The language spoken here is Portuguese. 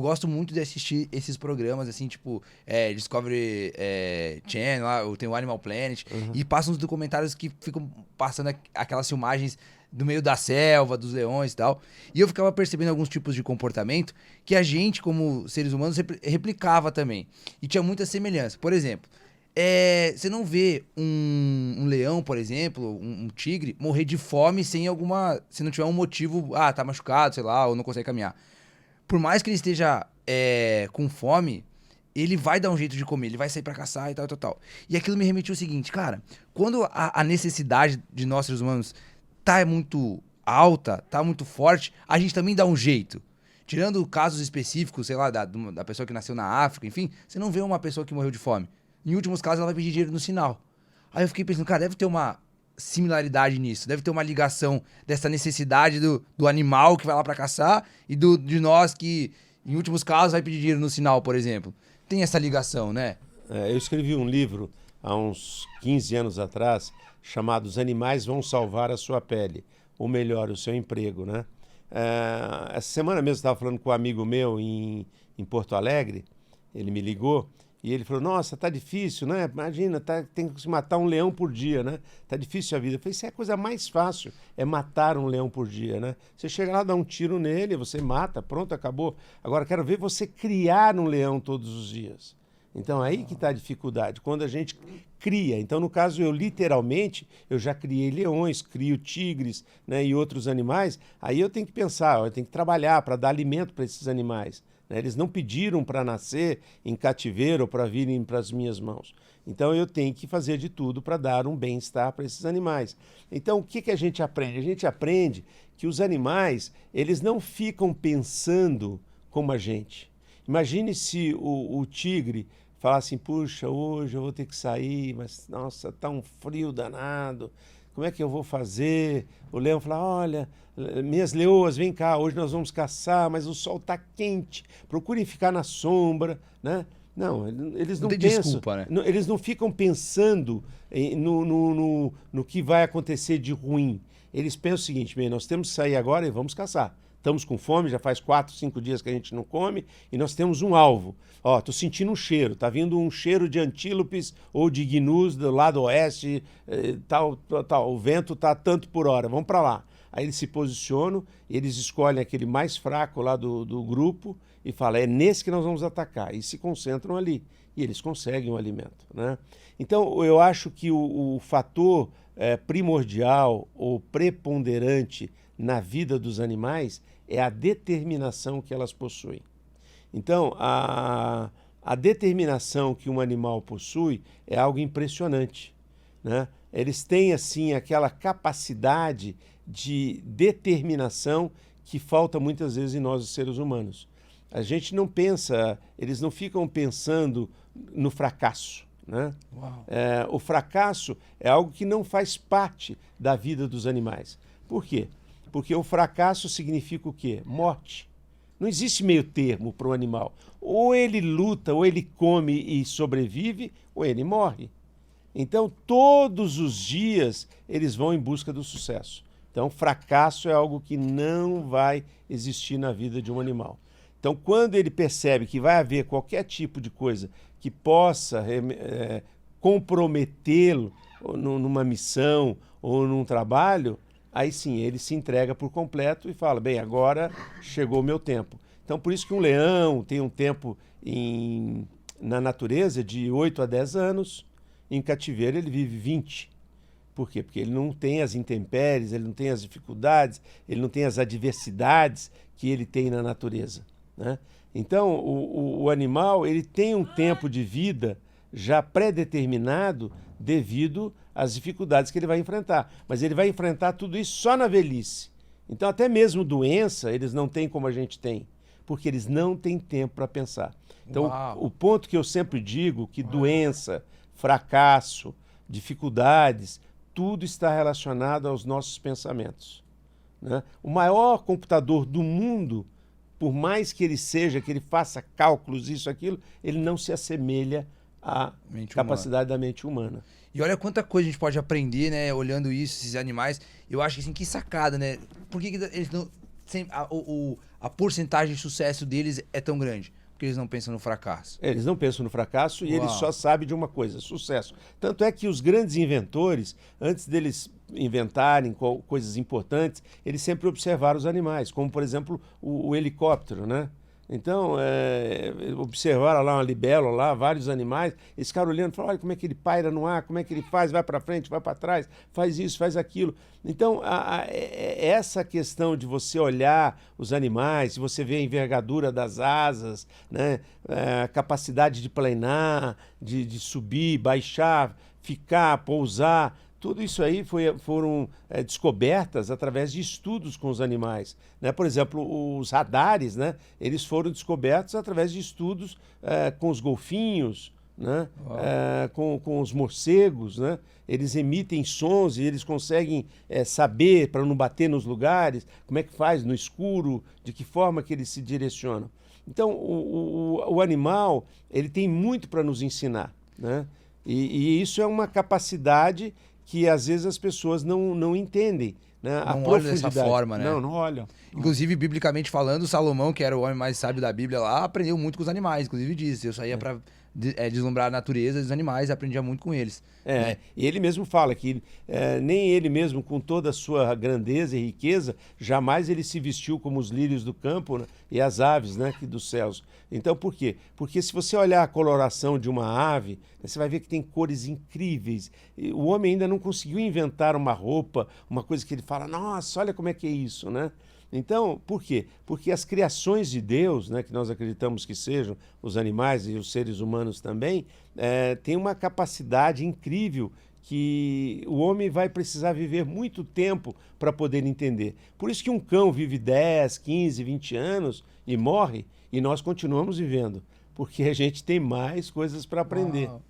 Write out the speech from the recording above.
gosto muito de assistir esses programas, assim, tipo, Discovery Channel, lá, tem o Animal Planet, e passam uns documentários que ficam passando aquelas filmagens do meio da selva, dos leões e tal. E eu ficava percebendo alguns tipos de comportamento que a gente, como seres humanos, replicava também. E tinha muita semelhança. Por exemplo, você não vê um leão, por exemplo, um tigre, morrer de fome sem alguma... Se não tiver um motivo, tá machucado, sei lá, ou não consegue caminhar. Por mais que ele esteja com fome, ele vai dar um jeito de comer, ele vai sair pra caçar e tal, tal, tal. E aquilo me remetiu ao seguinte, cara, quando a necessidade de nós seres humanos tá muito alta, tá muito forte, a gente também dá um jeito. Tirando casos específicos, sei lá, da pessoa que nasceu na África, enfim, você não vê uma pessoa que morreu de fome. Em últimos casos, ela vai pedir dinheiro no sinal. Aí eu fiquei pensando, cara, deve ter uma similaridade nisso, deve ter uma ligação dessa necessidade do animal que vai lá pra caçar e de nós que, em últimos casos, vai pedir dinheiro no sinal, por exemplo. Tem essa ligação, né? Eu escrevi um livro há uns 15 anos atrás, chamado Os Animais Vão Salvar a Sua Pele, ou melhor, o seu emprego, né? Essa semana mesmo eu estava falando com um amigo meu em Porto Alegre, ele me ligou, e ele falou, nossa, tá difícil, né? Imagina, tem que se matar um leão por dia, né? Tá difícil a vida. Eu falei, isso é a coisa mais fácil, é matar um leão por dia, né? Você chega lá, dá um tiro nele, você mata, pronto, acabou. Agora, quero ver você criar um leão todos os dias. Então, aí que está a dificuldade, quando a gente cria. Então, no caso, eu já criei leões, crio tigres, né, e outros animais. Aí eu tenho que pensar, eu tenho que trabalhar para dar alimento para esses animais. Eles não pediram para nascer em cativeiro ou para virem para as minhas mãos. Então eu tenho que fazer de tudo para dar um bem-estar para esses animais. Então o que a gente aprende? A gente aprende que os animais, eles não ficam pensando como a gente. Imagine se o tigre falasse assim, puxa, hoje eu vou ter que sair, mas nossa, tá um frio danado. Como é que eu vou fazer? O leão fala, olha, minhas leoas, vem cá, hoje nós vamos caçar, mas o sol está quente, procurem ficar na sombra, né? Não, eles não tem pensam, desculpa, né? eles não ficam pensando no que vai acontecer de ruim. Eles pensam o seguinte, bem, nós temos que sair agora e vamos caçar. Estamos com fome, já faz 4, 5 dias que a gente não come e nós temos um alvo. Ó, tô sentindo um cheiro, tá vindo um cheiro de antílopes ou de gnus do lado oeste, tal. O vento tá tanto por hora, vamos para lá. Aí eles se posicionam, eles escolhem aquele mais fraco lá do grupo e falam, é nesse que nós vamos atacar. E se concentram ali. E eles conseguem o alimento, né? Então, eu acho que o fator primordial ou preponderante na vida dos animais é a determinação que elas possuem. Então, a determinação que um animal possui é algo impressionante, né? Eles têm, assim, aquela capacidade de determinação que falta muitas vezes em nós, os seres humanos. A gente não pensa, eles não ficam pensando no fracasso, né? O fracasso é algo que não faz parte da vida dos animais. Por quê? Porque o fracasso significa o quê? Morte. Não existe meio termo para o animal. Ou ele luta, ou ele come e sobrevive, ou ele morre. Então, todos os dias, eles vão em busca do sucesso. Então, fracasso é algo que não vai existir na vida de um animal. Então, quando ele percebe que vai haver qualquer tipo de coisa que possa comprometê-lo numa missão ou num trabalho, aí sim, ele se entrega por completo e fala, bem, agora chegou o meu tempo. Então, por isso que um leão tem um tempo na natureza de 8 a 10 anos, em cativeiro ele vive 20. Por quê? Porque ele não tem as intempéries, ele não tem as dificuldades, ele não tem as adversidades que ele tem na natureza, né? Então, o animal ele tem um tempo de vida já pré-determinado devido às dificuldades que ele vai enfrentar. Mas ele vai enfrentar tudo isso só na velhice. Então, até mesmo doença, eles não têm como a gente tem, porque eles não têm tempo para pensar. Então, o ponto que eu sempre digo, que doença, fracasso, dificuldades, tudo está relacionado aos nossos pensamentos, né? O maior computador do mundo, por mais que ele seja, que ele faça cálculos, isso, aquilo, ele não se assemelha à capacidade da mente humana. E olha quanta coisa a gente pode aprender, né, olhando isso, esses animais. Eu acho que assim, que sacada, né? Por que eles não a porcentagem de sucesso deles é tão grande? Porque eles não pensam no fracasso. Eles não pensam no fracasso e Uau. eles só sabem de uma coisa, sucesso. Tanto é que os grandes inventores, antes deles inventarem coisas importantes, eles sempre observaram os animais, como, por exemplo, o helicóptero, né? Então, observaram lá uma libélula, lá, vários animais, esse cara olhando, falaram, olha como é que ele paira no ar, como é que ele faz, vai para frente, vai para trás, faz isso, faz aquilo. Então, essa questão de você olhar os animais, se você vê a envergadura das asas, né, a capacidade de planar, de subir, baixar, ficar, pousar, tudo isso aí foram descobertas através de estudos com os animais, né? Por exemplo, os radares, né? Eles foram descobertos através de estudos com os golfinhos, né? Com os morcegos, né? Eles emitem sons e eles conseguem saber, para não bater nos lugares, como é que faz no escuro, de que forma que eles se direcionam. Então, o animal, ele tem muito para nos ensinar, né? E isso é uma capacidade que às vezes as pessoas não entendem, né? Não olham dessa forma, né? Não olham. Inclusive, biblicamente falando, Salomão, que era o homem mais sábio da Bíblia lá, aprendeu muito com os animais, inclusive disse. Eu saía para deslumbrar a natureza dos animais e aprendia muito com eles. Né? E ele mesmo fala que nem ele mesmo, com toda a sua grandeza e riqueza, jamais ele se vestiu como os lírios do campo, né? E as aves, né, dos céus. Então, por quê? Porque se você olhar a coloração de uma ave, né, você vai ver que tem cores incríveis. E o homem ainda não conseguiu inventar uma roupa, uma coisa que ele fala, nossa, olha como é que é isso, né? Então, por quê? Porque as criações de Deus, né, que nós acreditamos que sejam os animais e os seres humanos também, têm uma capacidade incrível que o homem vai precisar viver muito tempo para poder entender. Por isso que um cão vive 10, 15, 20 anos e morre, e nós continuamos vivendo, porque a gente tem mais coisas para aprender. Uau.